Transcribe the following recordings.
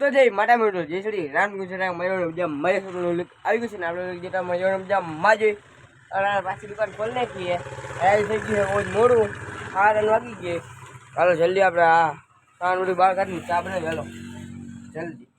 તો જઈ માટા મેળો જય શ્રી રામ ગુજરાત મયુર જમ મહેશ આવી ગયું છે ને આપણે જેટા મયુર જમ માં જોઈ અને પાછી દુકાન ખોલી નાખીએ આવી થઈ ગયું રોજ મોડું 8 વાગી ગયે ચાલો જલ્દી આપણે આ સાંજુડી બહાર કાઢી ચા બનાવી ચાલો જલ્દી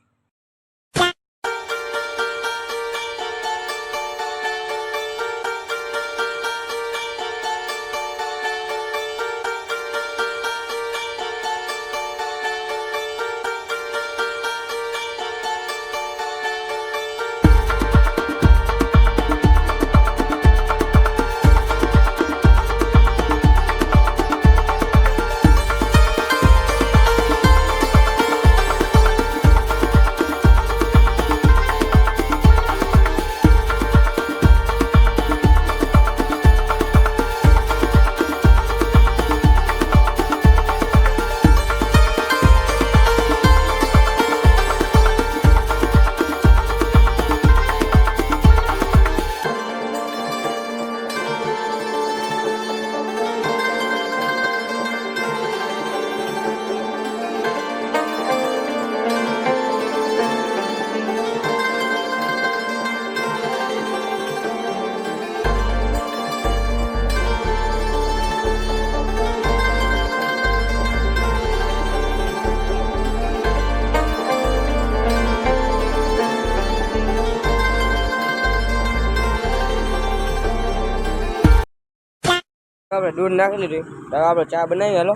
આપણે દૂધ નાખી લીધું તો આપણે ચા બનાવી હાલો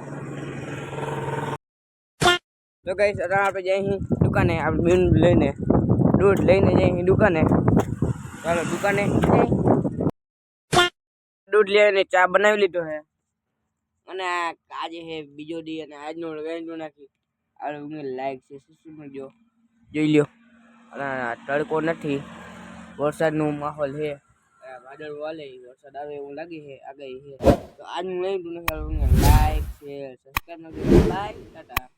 તો ગાઈસ અત્યારે આપણે જઈએ દુકાને આપણે મીન લઈને દૂધ લઈને જઈએ દુકાને ચાલો દુકાને દૂધ લઈને ચા બનાવી લીધો છે અને આજે છે બીજો દી અને આજનો વેન્ડો નાખી આ લાઈક છે સબસ્ક્રાઇબ કરજો જોઈ લ્યો અને તડકો નથી વરસાદનો માહોલ છે વાદળ વાલે વરસાદ આવે એવું લાગે છે આગાહી છે તો આજનું નહીં લાઈક શેર સબસ્ક્રાઇબ કરજો બાય ટાટા